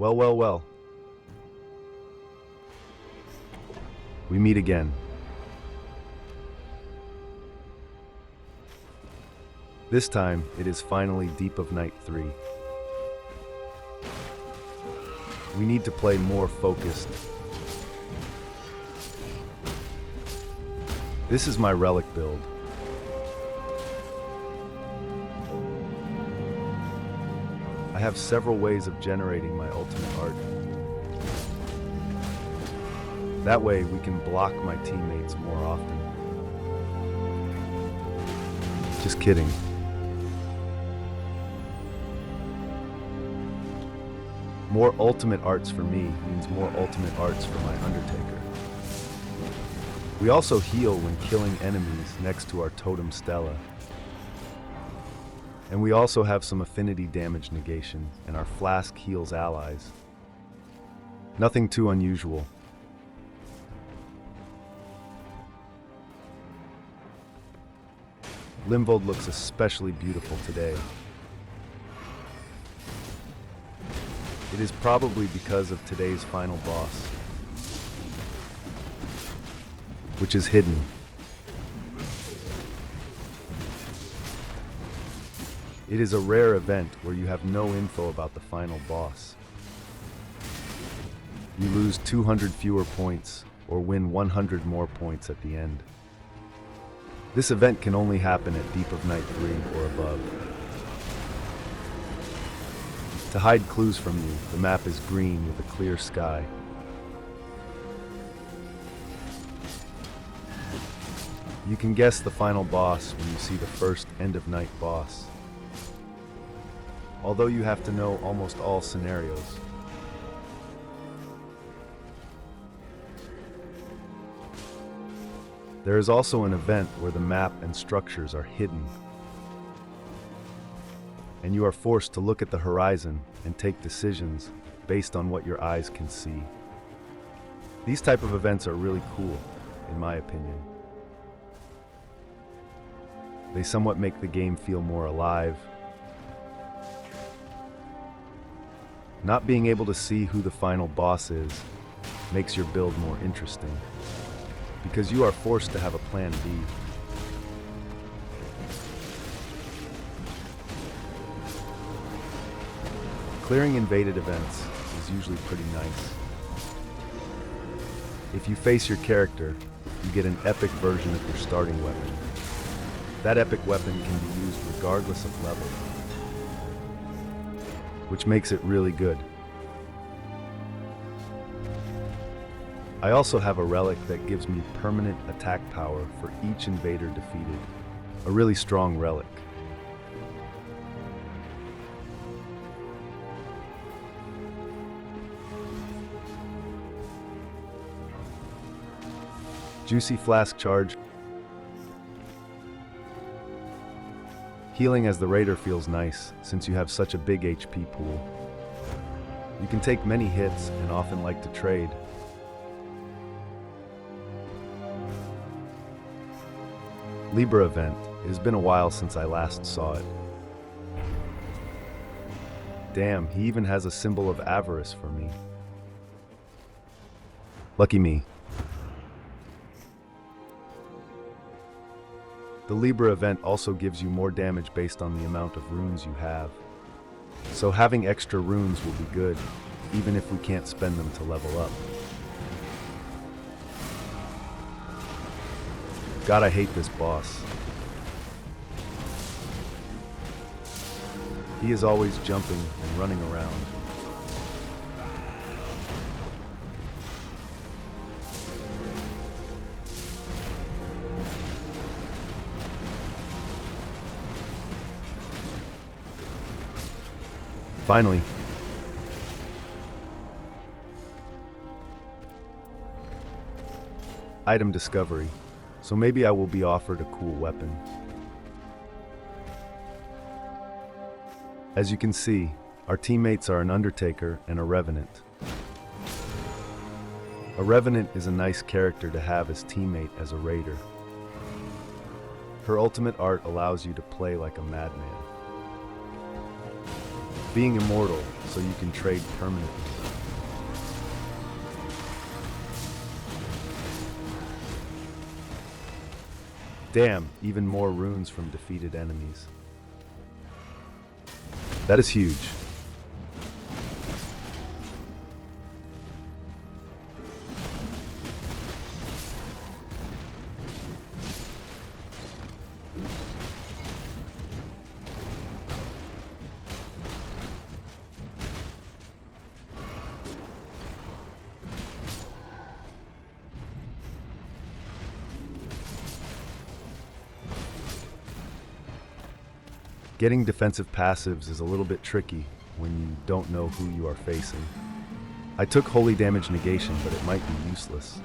Well, well, well. We meet again. This time, it is finally Deep of Night 3. We need to play more focused. This is my relic build. I have several ways of generating my ultimate art. That way, we can block my teammates more often. Just kidding. More ultimate arts for me means more ultimate arts for my Undertaker. We also heal when killing enemies next to our totem stela. And we also have some affinity damage negation, and our flask heals allies. Nothing too unusual. Limvold looks especially beautiful today. It is probably because of today's final boss, which is hidden. It is a rare event where you have no info about the final boss. You lose 200 fewer points or win 100 more points at the end. This event can only happen at Deep of Night 3 or above. To hide clues from you, the map is green with a clear sky. You can guess the final boss when you see the first End of Night boss. Although you have to know almost all scenarios. There is also an event where the map and structures are hidden, and you are forced to look at the horizon and take decisions based on what your eyes can see. These type of events are really cool, in my opinion. They somewhat make the game feel more alive. Not being able to see who the final boss is makes your build more interesting, because you are forced to have a plan B. Clearing invaded events is usually pretty nice. If you face your character, you get an epic version of your starting weapon. That epic weapon can be used regardless of level, which makes it really good. I also have a relic that gives me permanent attack power for each invader defeated. A really strong relic. Juicy Flask Charge. Healing as the Raider feels nice, since you have such a big HP pool. You can take many hits and often like to trade. Libra event. It has been a while since I last saw it. Damn, he even has a symbol of avarice for me. Lucky me. The Libra event also gives you more damage based on the amount of runes you have. So having extra runes will be good, even if we can't spend them to level up. God, I hate this boss. He is always jumping and running around. Finally. Item discovery. So maybe I will be offered a cool weapon. As you can see, our teammates are an Undertaker and a Revenant. A Revenant is a nice character to have as teammate as a Raider. Her ultimate art allows you to play like a madman. being immortal so you can trade permanently. Damn, even more runes from defeated enemies. That is huge. Getting defensive passives is a little bit tricky when you don't know who you are facing. I took holy damage negation, but it might be useless.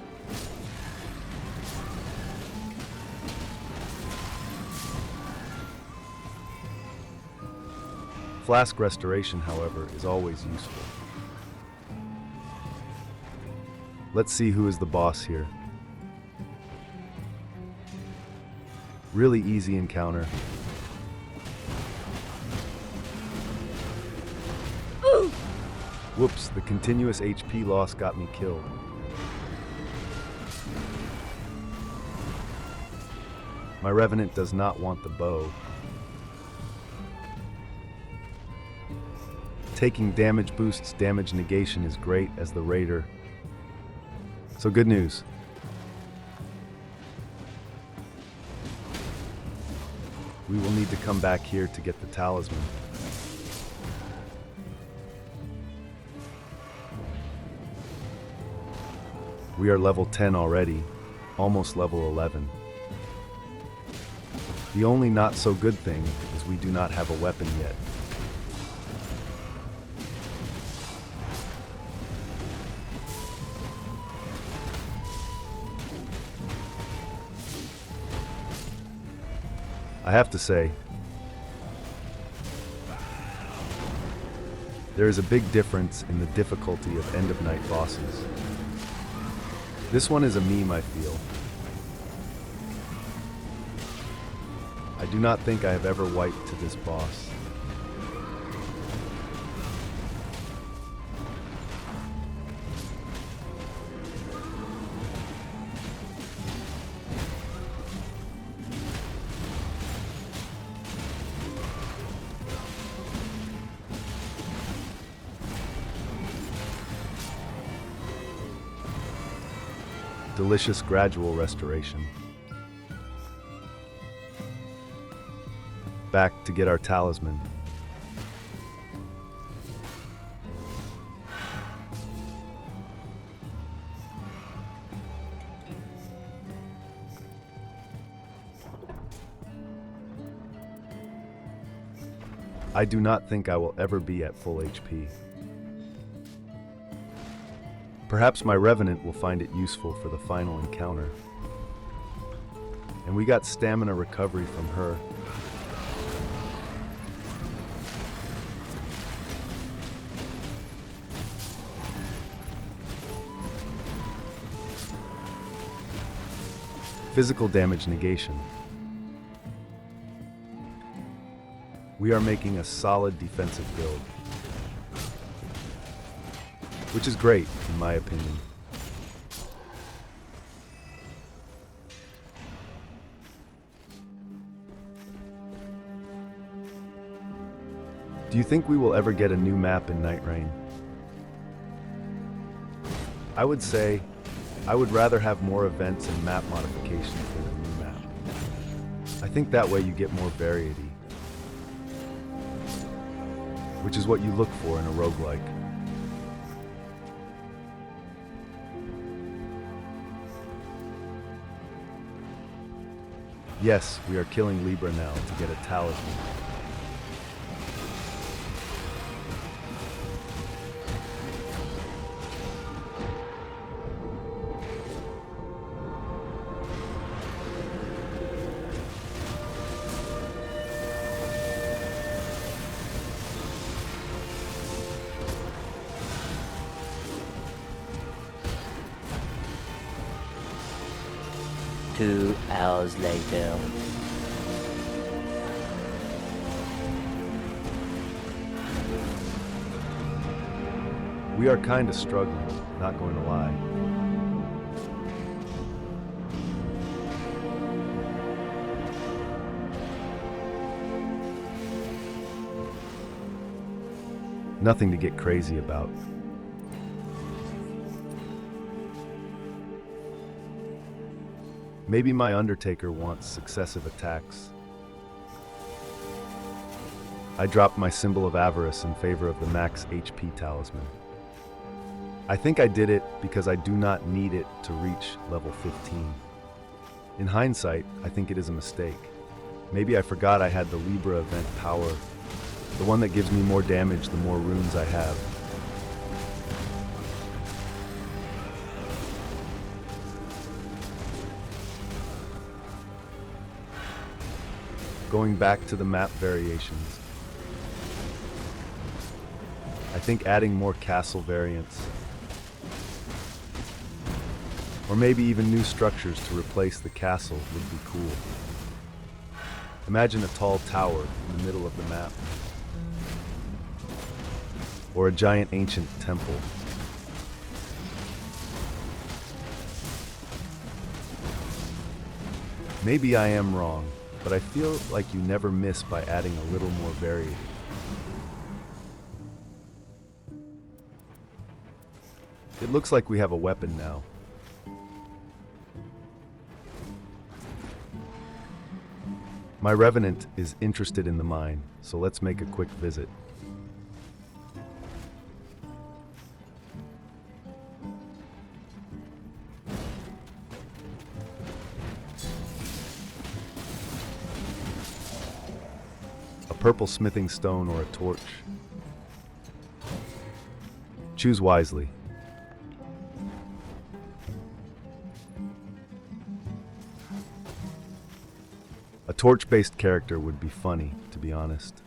Flask restoration, however, is always useful. Let's see who is the boss here. Really easy encounter. Whoops, the continuous HP loss got me killed. My Revenant does not want the bow. Taking damage boosts damage negation is great as the raider. So good news. We will need to come back here to get the talisman. We are level 10 already, almost level 11. The only not so good thing is we do not have a weapon yet. I have to say, there is a big difference in the difficulty of end-of-night bosses. This one is a meme, I feel. I do not think I have ever wiped to this boss. Delicious gradual restoration. Back to get our talisman. I do not think I will ever be at full HP. Perhaps my Revenant will find it useful for the final encounter. And we got stamina recovery from her. Physical damage negation. We are making a solid defensive build, which is great, in my opinion. Do you think we will ever get a new map in Nightreign? I would say, I would rather have more events and map modifications than a new map. I think that way you get more variety, which is what you look for in a roguelike. Yes, we are killing Libra now to get a talisman. Two hours later. We are kinda struggling, not going to lie. Nothing to get crazy about. Maybe my Undertaker wants successive attacks. I dropped my symbol of avarice in favor of the max HP talisman. I think I did it because I do not need it to reach level 15. In hindsight, I think it is a mistake. Maybe I forgot I had the Libra event power, the one that gives me more damage the more runes I have. Going back to the map variations, I think adding more castle variants, or maybe even new structures to replace the castle would be cool. Imagine a tall tower in the middle of the map, or a giant ancient temple. Maybe I am wrong, but I feel like you never miss by adding a little more variety. It looks like we have a weapon now. My Revenant is interested in the mine, so let's make a quick visit. A purple smithing stone or a torch. Choose wisely. A torch-based character would be funny, to be honest.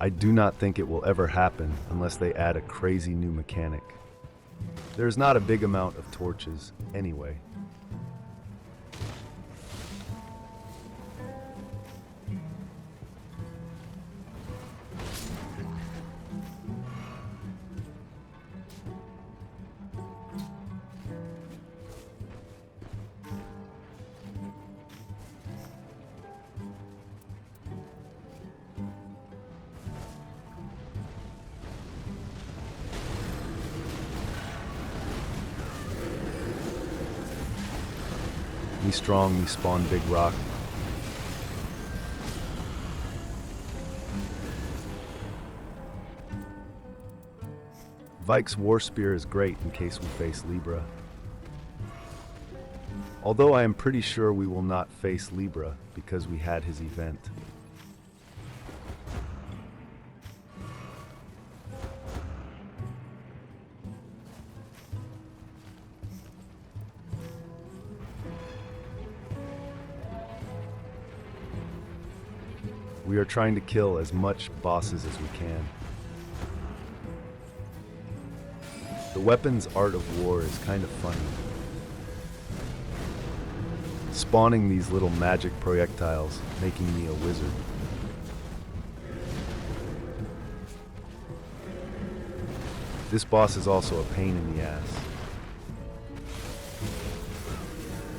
I do not think it will ever happen unless they add a crazy new mechanic. There is not a big amount of torches, anyway. Me strong, me spawn big rock. Vike's War Spear is great in case we face Libra. Although I am pretty sure we will not face Libra because we had his event. We are trying to kill as much bosses as we can. The weapon's art of war is kind of funny. Spawning these little magic projectiles, making me a wizard. This boss is also a pain in the ass.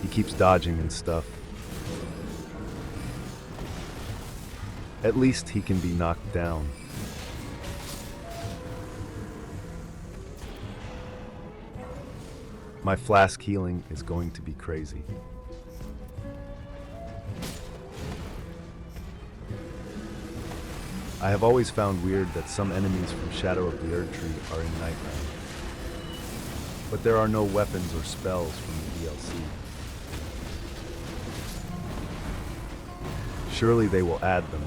He keeps dodging and stuff. At least he can be knocked down. My flask healing is going to be crazy. I have always found weird that some enemies from Shadow of the Erdtree are in Nightreign. But there are no weapons or spells from the DLC. Surely they will add them.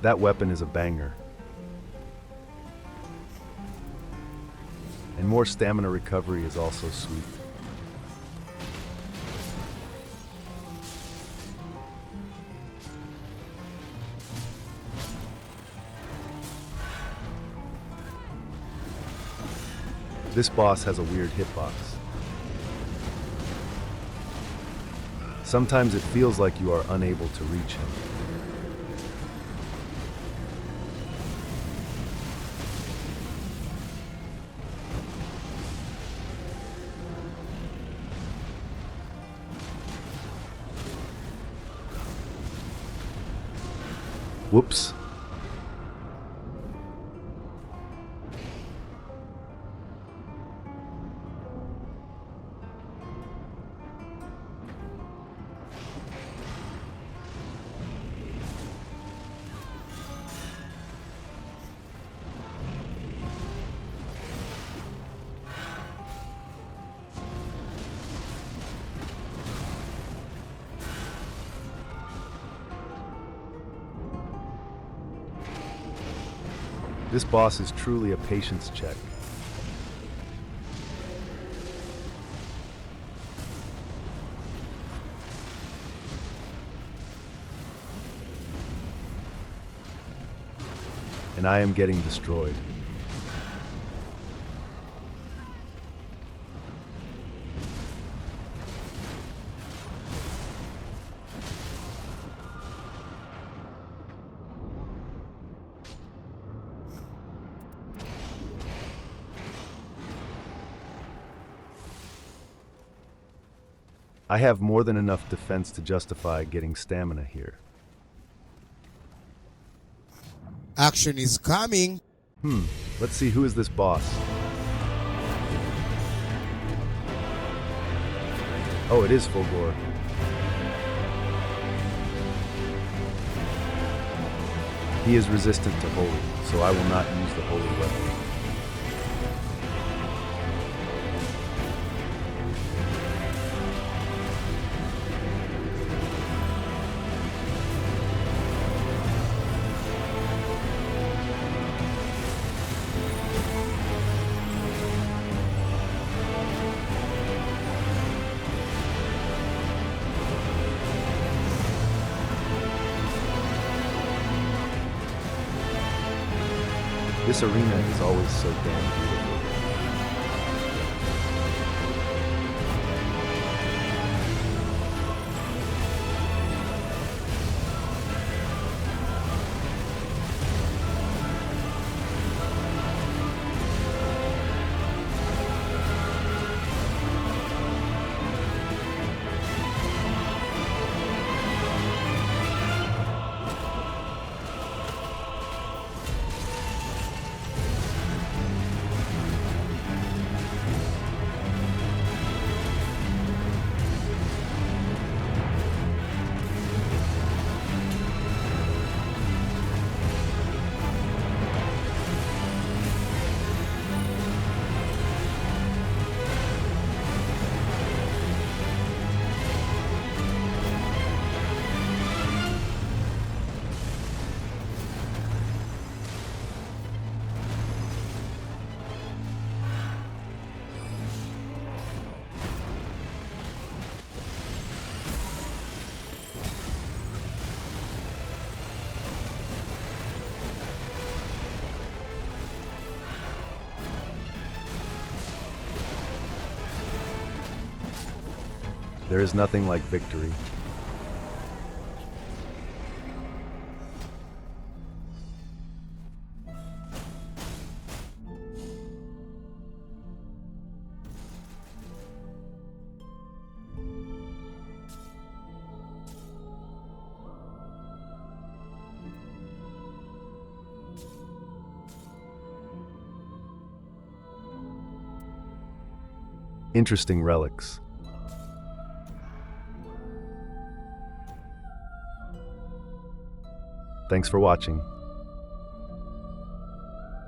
That weapon is a banger. And more stamina recovery is also sweet. This boss has a weird hitbox. Sometimes it feels like you are unable to reach him. Whoops. This boss is truly a patience check. And I am getting destroyed. I have more than enough defense to justify getting stamina here. Action is coming. Let's see, who is this boss? Oh, it is Fulgor. He is resistant to holy, so I will not use the holy weapon. This arena is always so damn beautiful. There is nothing like victory. Interesting relics. Thanks for watching.